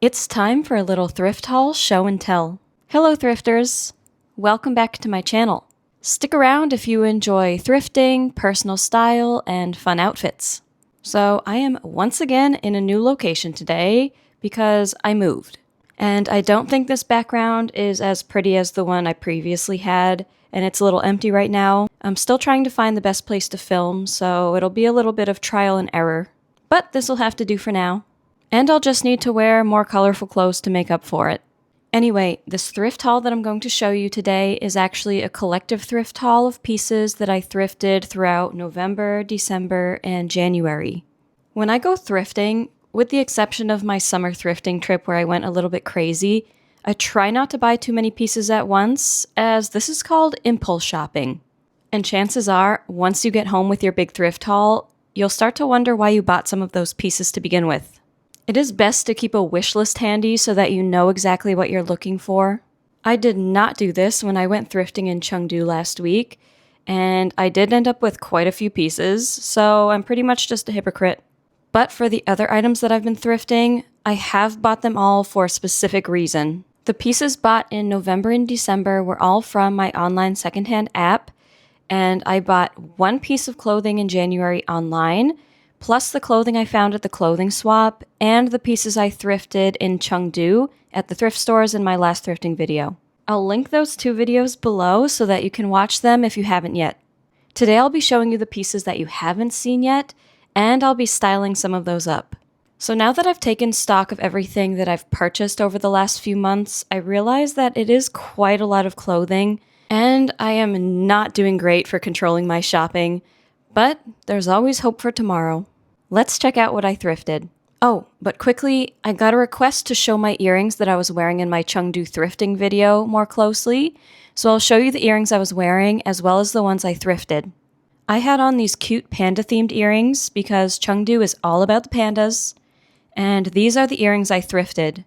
It's time for a little thrift haul show and tell. Hello thrifters! Welcome back to my channel. Stick around if you enjoy thrifting, personal style, and fun outfits. So I am once again in a new location today because I moved. And I don't think this background is as pretty as the one I previously had, and it's a little empty right now. I'm still trying to find the best place to film, so it'll be a little bit of trial and error. But this'll have to do for now. And I'll just need to wear more colorful clothes to make up for it. Anyway, this thrift haul that I'm going to show you today is actually a collective thrift haul of pieces that I thrifted throughout November, December, and January. When I go thrifting, with the exception of my summer thrifting trip where I went a little bit crazy, I try not to buy too many pieces at once, as this is called impulse shopping. And chances are, once you get home with your big thrift haul, you'll start to wonder why you bought some of those pieces to begin with. It is best to keep a wish list handy so that you know exactly what you're looking for. I did not do this when I went thrifting in Chengdu last week, and I did end up with quite a few pieces, so I'm pretty much just a hypocrite. But for the other items that I've been thrifting, I have bought them all for a specific reason. The pieces bought in November and December were all from my online secondhand app, and I bought one piece of clothing in January online, plus the clothing I found at the clothing swap, and the pieces I thrifted in Chengdu at the thrift stores in my last thrifting video. I'll link those two videos below so that you can watch them if you haven't yet. Today I'll be showing you the pieces that you haven't seen yet, and I'll be styling some of those up. So now that I've taken stock of everything that I've purchased over the last few months, I realize that it is quite a lot of clothing, and I am not doing great for controlling my shopping, but there's always hope for tomorrow. Let's check out what I thrifted. Oh, but quickly, I got a request to show my earrings that I was wearing in my Chengdu thrifting video more closely, so I'll show you the earrings I was wearing as well as the ones I thrifted. I had on these cute panda-themed earrings because Chengdu is all about the pandas, and these are the earrings I thrifted.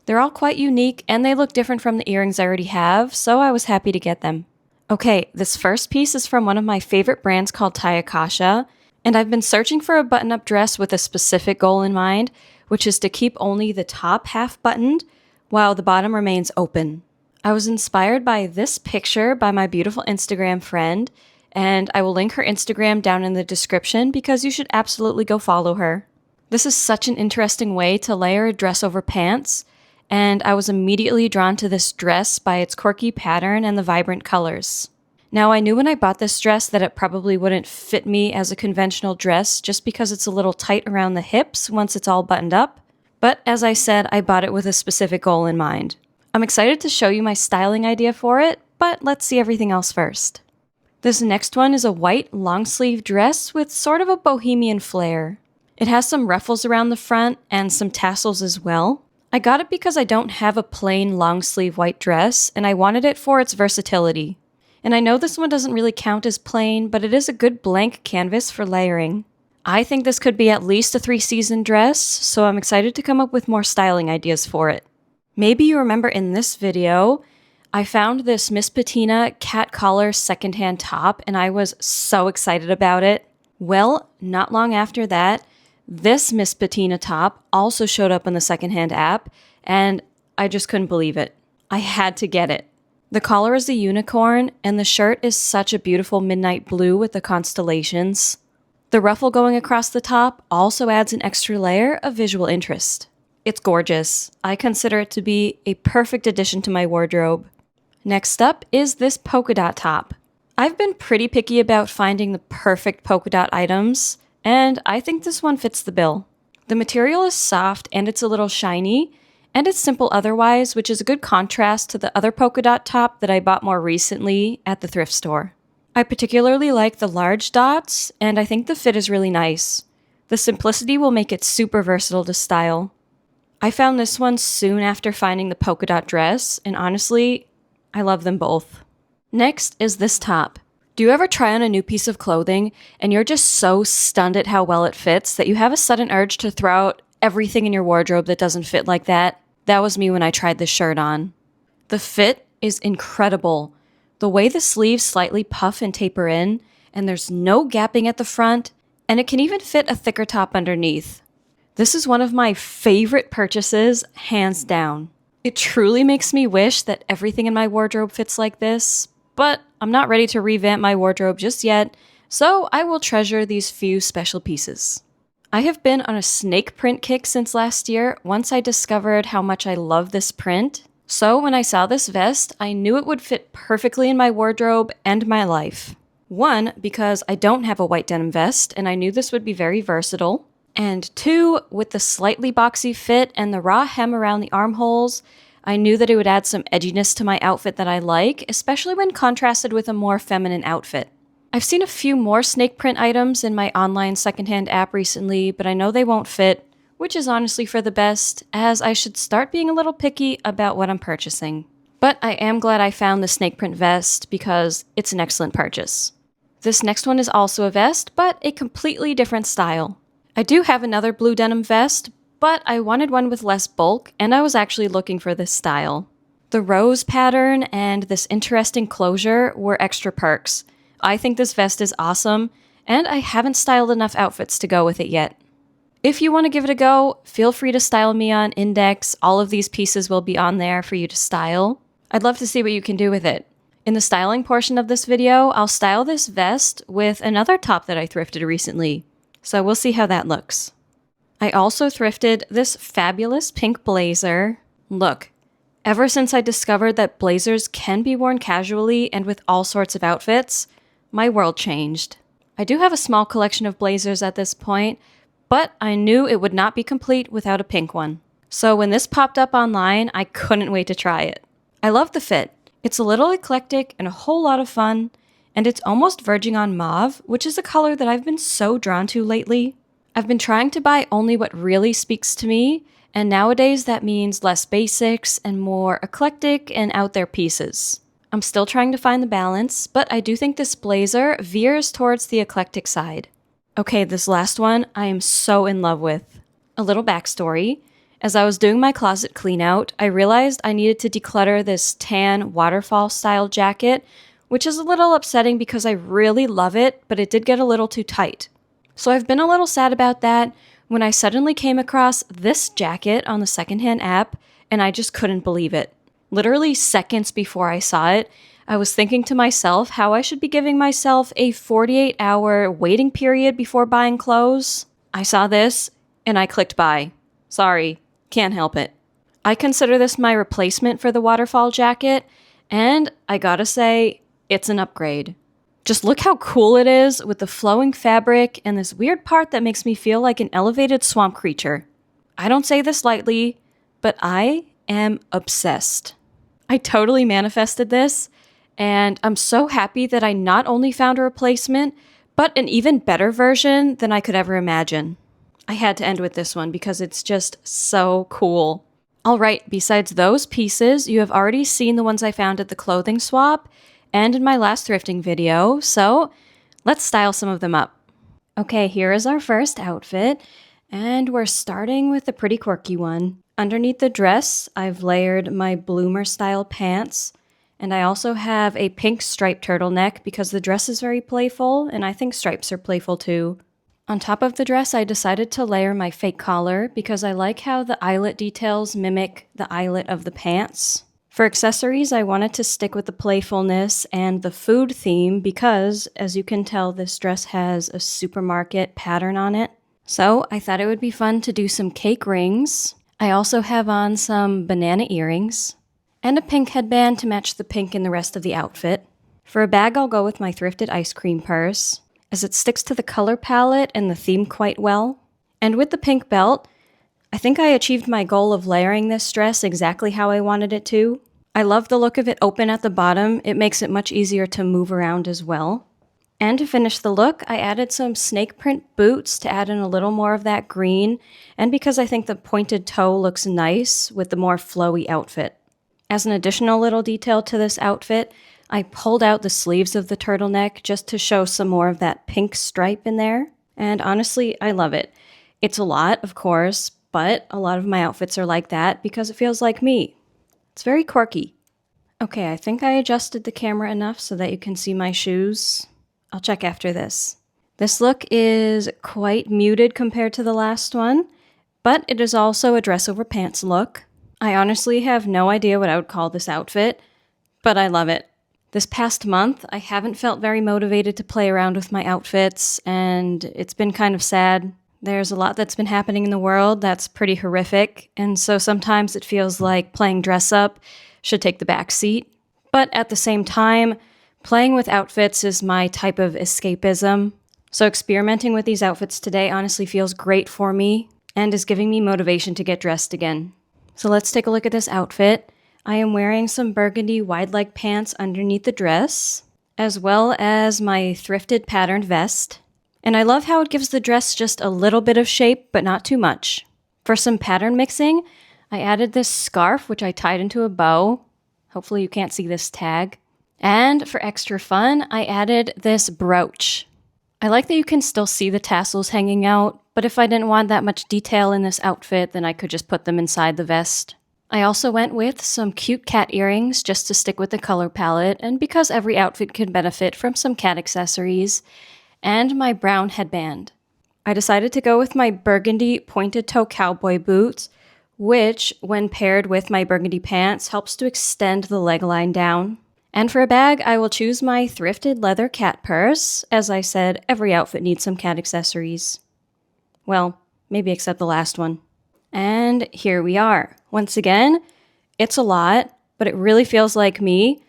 They're all quite unique, and they look different from the earrings I already have, so I was happy to get them. Okay, this first piece is from one of my favorite brands called Tayakasha, and I've been searching for a button-up dress with a specific goal in mind, which is to keep only the top half buttoned while the bottom remains open. I was inspired by this picture by my beautiful Instagram friend, and I will link her Instagram down in the description because you should absolutely go follow her. This is such an interesting way to layer a dress over pants, and I was immediately drawn to this dress by its quirky pattern and the vibrant colors. Now, I knew when I bought this dress that it probably wouldn't fit me as a conventional dress just because it's a little tight around the hips once it's all buttoned up. But as I said, I bought it with a specific goal in mind. I'm excited to show you my styling idea for it, but let's see everything else first. This next one is a white long-sleeve dress with sort of a bohemian flair. It has some ruffles around the front and some tassels as well. I got it because I don't have a plain long-sleeve white dress, and I wanted it for its versatility. And I know this one doesn't really count as plain, but it is a good blank canvas for layering. I think this could be at least a 3-season dress, so I'm excited to come up with more styling ideas for it. Maybe you remember in this video, I found this Miss Patina cat collar secondhand top, and I was so excited about it. Well, not long after that, this Miss Patina top also showed up on the secondhand app, and I just couldn't believe it. I had to get it. The collar is a unicorn, and the shirt is such a beautiful midnight blue with the constellations. The ruffle going across the top also adds an extra layer of visual interest. It's gorgeous. I consider it to be a perfect addition to my wardrobe. Next up is this polka dot top. I've been pretty picky about finding the perfect polka dot items, and I think this one fits the bill. The material is soft and it's a little shiny, and it's simple otherwise, which is a good contrast to the other polka dot top that I bought more recently at the thrift store. I particularly like the large dots, and I think the fit is really nice. The simplicity will make it super versatile to style. I found this one soon after finding the polka dot dress, and honestly, I love them both. Next is this top. Do you ever try on a new piece of clothing, and you're just so stunned at how well it fits that you have a sudden urge to throw out everything in your wardrobe that doesn't fit like that? That was me when I tried this shirt on. The fit is incredible. The way the sleeves slightly puff and taper in, and there's no gapping at the front, and it can even fit a thicker top underneath. This is one of my favorite purchases, hands down. It truly makes me wish that everything in my wardrobe fits like this, but I'm not ready to revamp my wardrobe just yet, so I will treasure these few special pieces. I have been on a snake print kick since last year once I discovered how much I love this print. So when I saw this vest, I knew it would fit perfectly in my wardrobe and my life. One, because I don't have a white denim vest, and I knew this would be very versatile. And two, with the slightly boxy fit and the raw hem around the armholes, I knew that it would add some edginess to my outfit that I like, especially when contrasted with a more feminine outfit. I've seen a few more snake print items in my online secondhand app recently, but I know they won't fit, which is honestly for the best, as I should start being a little picky about what I'm purchasing. But I am glad I found the snake print vest because it's an excellent purchase. This next one is also a vest, but a completely different style. I do have another blue denim vest, but I wanted one with less bulk, and I was actually looking for this style. The rose pattern and this interesting closure were extra perks. I think this vest is awesome, and I haven't styled enough outfits to go with it yet. If you want to give it a go, feel free to style me on Indyx. All of these pieces will be on there for you to style. I'd love to see what you can do with it. In the styling portion of this video, I'll style this vest with another top that I thrifted recently. So we'll see how that looks. I also thrifted this fabulous pink blazer. Look, ever since I discovered that blazers can be worn casually and with all sorts of outfits, my world changed. I do have a small collection of blazers at this point, but I knew it would not be complete without a pink one. So when this popped up online, I couldn't wait to try it. I love the fit. It's a little eclectic and a whole lot of fun, and it's almost verging on mauve, which is a color that I've been so drawn to lately. I've been trying to buy only what really speaks to me, and nowadays that means less basics and more eclectic and out there pieces. I'm still trying to find the balance, but I do think this blazer veers towards the eclectic side. Okay, this last one I am so in love with. A little backstory. As I was doing my closet clean out, I realized I needed to declutter this tan waterfall style jacket, which is a little upsetting because I really love it, but it did get a little too tight. So I've been a little sad about that when I suddenly came across this jacket on the secondhand app, and I just couldn't believe it. Literally seconds before I saw it, I was thinking to myself how I should be giving myself a 48-hour waiting period before buying clothes. I saw this, and I clicked buy. Sorry, can't help it. I consider this my replacement for the waterfall jacket, and I gotta say, it's an upgrade. Just look how cool it is with the flowing fabric and this weird part that makes me feel like an elevated swamp creature. I don't say this lightly, but I am obsessed. I totally manifested this, and I'm so happy that I not only found a replacement, but an even better version than I could ever imagine. I had to end with this one because it's just so cool. Alright, besides those pieces, you have already seen the ones I found at the clothing swap and in my last thrifting video, so let's style some of them up. Okay, here is our first outfit, and we're starting with a pretty quirky one. Underneath the dress, I've layered my bloomer style pants, and I also have a pink striped turtleneck because the dress is very playful, and I think stripes are playful too. On top of the dress, I decided to layer my fake collar because I like how the eyelet details mimic the eyelet of the pants. For accessories, I wanted to stick with the playfulness and the food theme because, as you can tell, this dress has a supermarket pattern on it. So I thought it would be fun to do some cake rings. I also have on some banana earrings and a pink headband to match the pink in the rest of the outfit. For a bag, I'll go with my thrifted ice cream purse, as it sticks to the color palette and the theme quite well. And with the pink belt, I think I achieved my goal of layering this dress exactly how I wanted it to. I love the look of it open at the bottom. It makes it much easier to move around as well. And to finish the look, I added some snake print boots to add in a little more of that green, and because I think the pointed toe looks nice with the more flowy outfit. As an additional little detail to this outfit, I pulled out the sleeves of the turtleneck just to show some more of that pink stripe in there. And honestly, I love it. It's a lot, of course, but a lot of my outfits are like that because it feels like me. It's very quirky. Okay, I think I adjusted the camera enough so that you can see my shoes. I'll check after this. This look is quite muted compared to the last one, but it is also a dress over pants look. I honestly have no idea what I would call this outfit, but I love it. This past month, I haven't felt very motivated to play around with my outfits, and it's been kind of sad. There's a lot that's been happening in the world that's pretty horrific, and so sometimes it feels like playing dress up should take the back seat. But at the same time, playing with outfits is my type of escapism. So experimenting with these outfits today honestly feels great for me and is giving me motivation to get dressed again. So let's take a look at this outfit. I am wearing some burgundy wide leg pants underneath the dress, as well as my thrifted patterned vest. And I love how it gives the dress just a little bit of shape, but not too much. For some pattern mixing, I added this scarf, which I tied into a bow. Hopefully you can't see this tag. And for extra fun, I added this brooch. I like that you can still see the tassels hanging out, but if I didn't want that much detail in this outfit, then I could just put them inside the vest. I also went with some cute cat earrings just to stick with the color palette, and because every outfit could benefit from some cat accessories, and my brown headband. I decided to go with my burgundy pointed toe cowboy boots, which, when paired with my burgundy pants, helps to extend the leg line down. And for a bag, I will choose my thrifted leather cat purse. As I said, every outfit needs some cat accessories. Well, maybe except the last one. And here we are. Once again, it's a lot, but it really feels like me.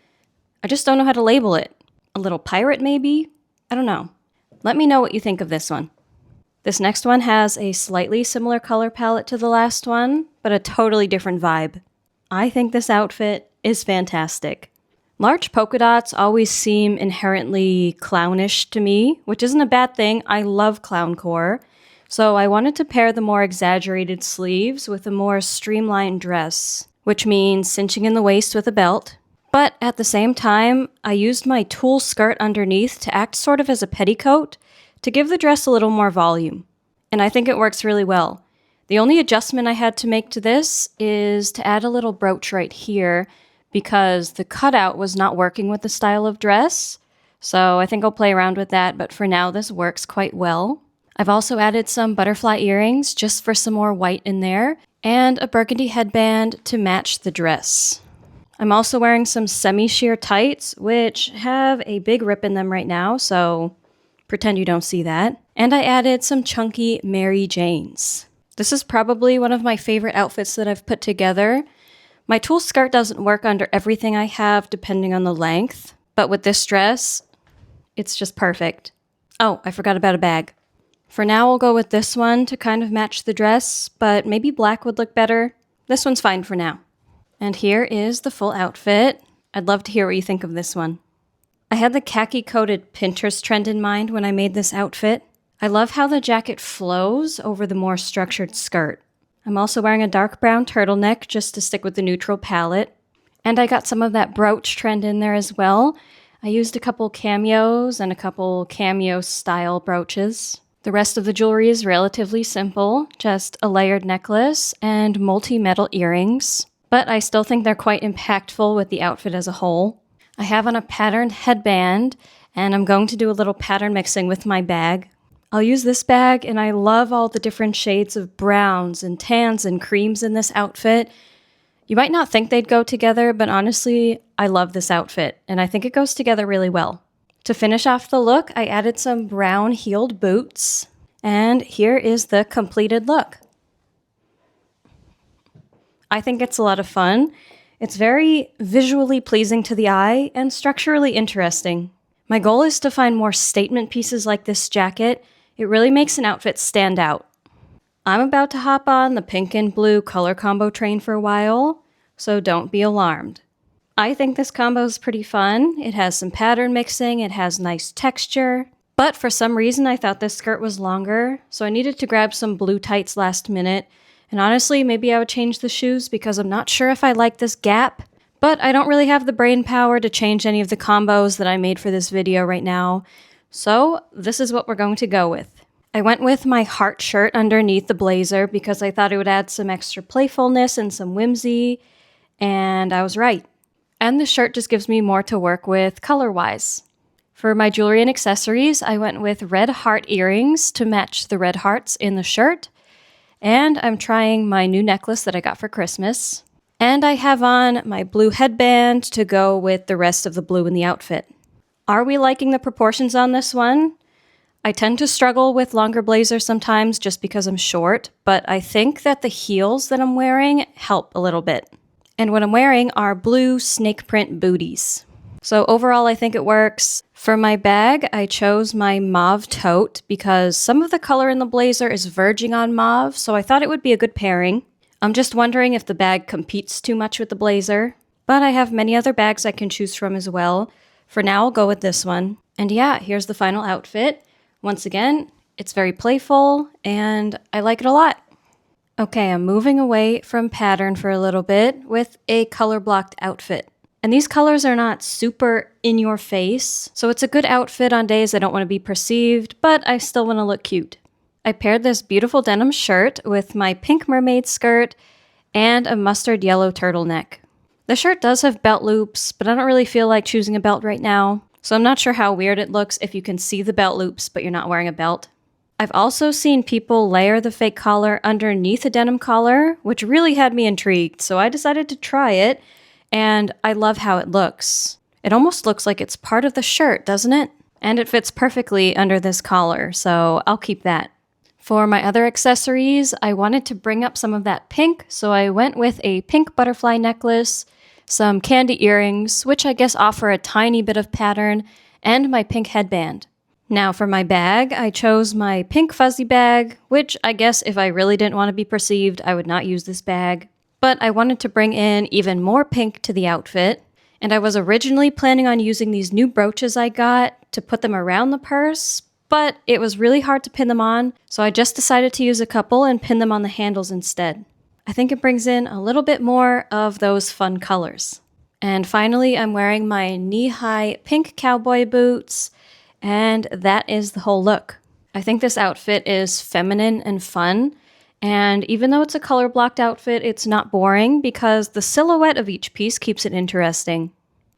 I just don't know how to label it. A little pirate, maybe? I don't know. Let me know what you think of this one. This next one has a slightly similar color palette to the last one, but a totally different vibe. I think this outfit is fantastic. Large polka dots always seem inherently clownish to me, which isn't a bad thing. I love clowncore. So I wanted to pair the more exaggerated sleeves with a more streamlined dress, which means cinching in the waist with a belt. But at the same time, I used my tulle skirt underneath to act sort of as a petticoat to give the dress a little more volume. And I think it works really well. The only adjustment I had to make to this is to add a little brooch right here because the cutout was not working with the style of dress. So I think I'll play around with that, but for now this works quite well. I've also added some butterfly earrings just for some more white in there, and a burgundy headband to match the dress. I'm also wearing some semi-sheer tights, which have a big rip in them right now, so pretend you don't see that. And I added some chunky Mary Janes. This is probably one of my favorite outfits that I've put together. My tulle skirt doesn't work under everything I have depending on the length, but with this dress, it's just perfect. Oh, I forgot about a bag. For now, I'll go with this one to kind of match the dress, but maybe black would look better. This one's fine for now. And here is the full outfit. I'd love to hear what you think of this one. I had the khaki-coated Pinterest trend in mind when I made this outfit. I love how the jacket flows over the more structured skirt. I'm also wearing a dark brown turtleneck just to stick with the neutral palette. And I got some of that brooch trend in there as well. I used a couple cameos and a couple cameo-style brooches. The rest of the jewelry is relatively simple, just a layered necklace and multi-metal earrings. But I still think they're quite impactful with the outfit as a whole. I have on a patterned headband, and I'm going to do a little pattern mixing with my bag. I'll use this bag, and I love all the different shades of browns and tans and creams in this outfit. You might not think they'd go together, but honestly, I love this outfit, and I think it goes together really well. To finish off the look, I added some brown heeled boots, and here is the completed look. I think it's a lot of fun. It's very visually pleasing to the eye and structurally interesting. My goal is to find more statement pieces like this jacket. It really makes an outfit stand out. I'm about to hop on the pink and blue color combo train for a while, so don't be alarmed. I think this combo is pretty fun. It has some pattern mixing, it has nice texture, but for some reason I thought this skirt was longer, so I needed to grab some blue tights last minute. And honestly, maybe I would change the shoes because I'm not sure if I like this gap, but I don't really have the brain power to change any of the combos that I made for this video right now. So this is what we're going to go with. I went with my heart shirt underneath the blazer because I thought it would add some extra playfulness and some whimsy, and I was right. And the shirt just gives me more to work with color-wise. For my jewelry and accessories, I went with red heart earrings to match the red hearts in the shirt. And I'm trying my new necklace that I got for Christmas. And I have on my blue headband to go with the rest of the blue in the outfit. Are we liking the proportions on this one? I tend to struggle with longer blazers sometimes just because I'm short, but I think that the heels that I'm wearing help a little bit. And what I'm wearing are blue snake print booties. So overall, I think it works. For my bag, I chose my mauve tote because some of the color in the blazer is verging on mauve, so I thought it would be a good pairing. I'm just wondering if the bag competes too much with the blazer, but I have many other bags I can choose from as well. For now, I'll go with this one. And yeah, here's the final outfit. Once again, it's very playful, and I like it a lot. Okay, I'm moving away from pattern for a little bit with a color-blocked outfit. And these colors are not super in your face, so it's a good outfit on days I don't want to be perceived, but I still want to look cute. I paired this beautiful denim shirt with my pink mermaid skirt and a mustard yellow turtleneck. The shirt does have belt loops, but I don't really feel like choosing a belt right now, so I'm not sure how weird it looks if you can see the belt loops but you're not wearing a belt. I've also seen people layer the fake collar underneath a denim collar, which really had me intrigued, so I decided to try it, and I love how it looks. It almost looks like it's part of the shirt, doesn't it? And it fits perfectly under this collar, so I'll keep that. For my other accessories, I wanted to bring up some of that pink, so I went with a pink butterfly necklace, some candy earrings, which I guess offer a tiny bit of pattern, and my pink headband. Now for my bag, I chose my pink fuzzy bag, which I guess if I really didn't want to be perceived, I would not use this bag. But I wanted to bring in even more pink to the outfit, and I was originally planning on using these new brooches I got to put them around the purse, but it was really hard to pin them on, so I just decided to use a couple and pin them on the handles instead. I think it brings in a little bit more of those fun colors. And finally, I'm wearing my knee-high pink cowboy boots, and that is the whole look. I think this outfit is feminine and fun, and even though it's a color-blocked outfit, it's not boring because the silhouette of each piece keeps it interesting.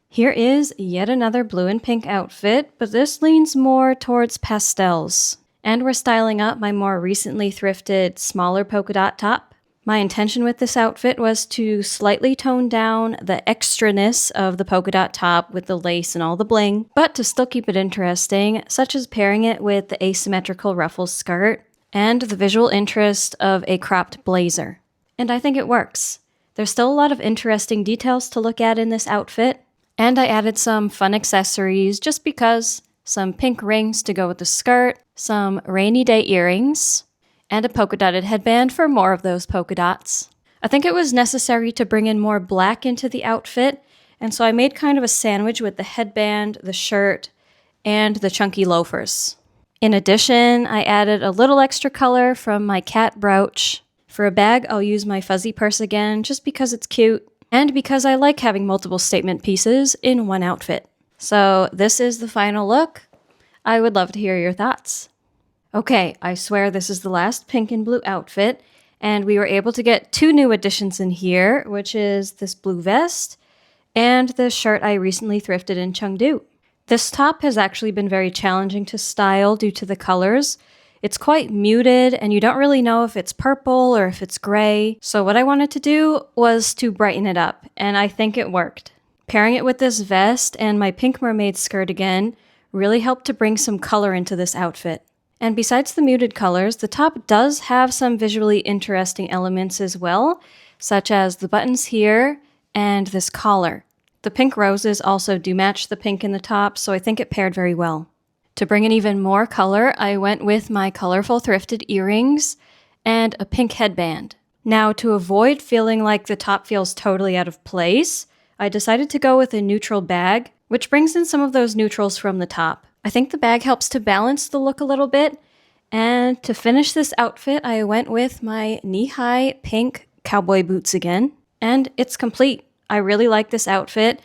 Here is yet another blue and pink outfit, but this leans more towards pastels. And we're styling up my more recently thrifted smaller polka dot top. My intention with this outfit was to slightly tone down the extraness of the polka dot top with the lace and all the bling, but to still keep it interesting, such as pairing it with the asymmetrical ruffles skirt and the visual interest of a cropped blazer. And I think it works. There's still a lot of interesting details to look at in this outfit, and I added some fun accessories just because. Some pink rings to go with the skirt, some rainy day earrings, and a polka dotted headband for more of those polka dots. I think it was necessary to bring in more black into the outfit, and so I made kind of a sandwich with the headband, the shirt, and the chunky loafers. In addition, I added a little extra color from my cat brooch. For a bag, I'll use my fuzzy purse again just because it's cute, and because I like having multiple statement pieces in one outfit. So this is the final look. I would love to hear your thoughts. Okay, I swear this is the last pink and blue outfit, and we were able to get 2 new additions in here, which is this blue vest and this shirt I recently thrifted in Chengdu. This top has actually been very challenging to style due to the colors. It's quite muted, and you don't really know if it's purple or if it's gray. So what I wanted to do was to brighten it up, and I think it worked. Pairing it with this vest and my pink mermaid skirt again really helped to bring some color into this outfit. And besides the muted colors, the top does have some visually interesting elements as well, such as the buttons here and this collar. The pink roses also do match the pink in the top, so I think it paired very well. To bring in even more color, I went with my colorful thrifted earrings and a pink headband. Now, to avoid feeling like the top feels totally out of place, I decided to go with a neutral bag, which brings in some of those neutrals from the top. I think the bag helps to balance the look a little bit, and to finish this outfit, I went with my knee-high pink cowboy boots again, and it's complete. I really like this outfit.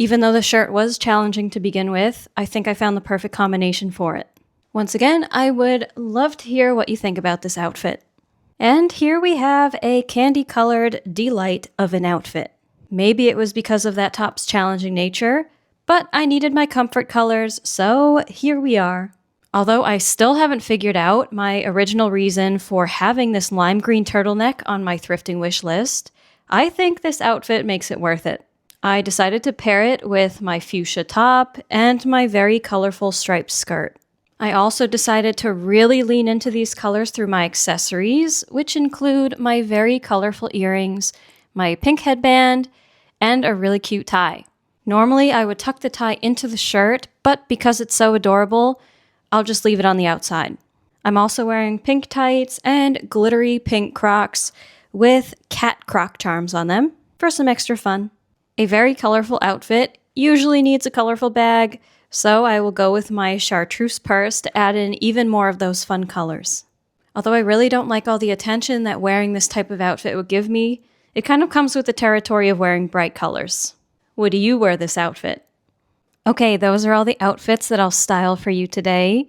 Even though the shirt was challenging to begin with, I think I found the perfect combination for it. Once again, I would love to hear what you think about this outfit. And here we have a candy-colored delight of an outfit. Maybe it was because of that top's challenging nature, but I needed my comfort colors, so here we are. Although I still haven't figured out my original reason for having this lime green turtleneck on my thrifting wish list, I think this outfit makes it worth it. I decided to pair it with my fuchsia top and my very colorful striped skirt. I also decided to really lean into these colors through my accessories, which include my very colorful earrings, my pink headband, and a really cute tie. Normally, I would tuck the tie into the shirt, but because it's so adorable, I'll just leave it on the outside. I'm also wearing pink tights and glittery pink Crocs with cat croc charms on them for some extra fun. A very colorful outfit usually needs a colorful bag, so I will go with my chartreuse purse to add in even more of those fun colors. Although I really don't like all the attention that wearing this type of outfit would give me, it kind of comes with the territory of wearing bright colors. Would you wear this outfit? Okay, those are all the outfits that I'll style for you today.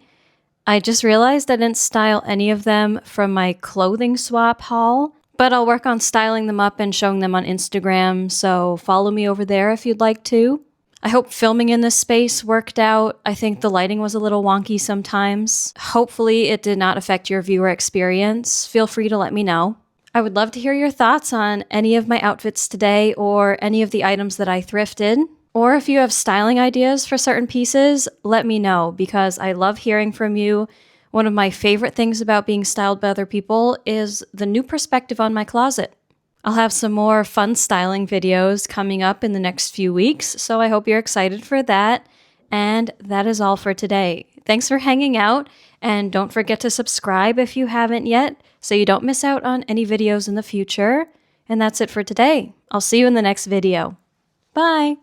I just realized I didn't style any of them from my clothing swap haul, but I'll work on styling them up and showing them on Instagram, so follow me over there if you'd like to. I hope filming in this space worked out. I think the lighting was a little wonky sometimes. Hopefully it did not affect your viewer experience. Feel free to let me know. I would love to hear your thoughts on any of my outfits today or any of the items that I thrifted. Or if you have styling ideas for certain pieces, let me know because I love hearing from you. One of my favorite things about being styled by other people is the new perspective on my closet. I'll have some more fun styling videos coming up in the next few weeks, so I hope you're excited for that. And that is all for today. Thanks for hanging out, and don't forget to subscribe if you haven't yet, so you don't miss out on any videos in the future. And that's it for today. I'll see you in the next video. Bye!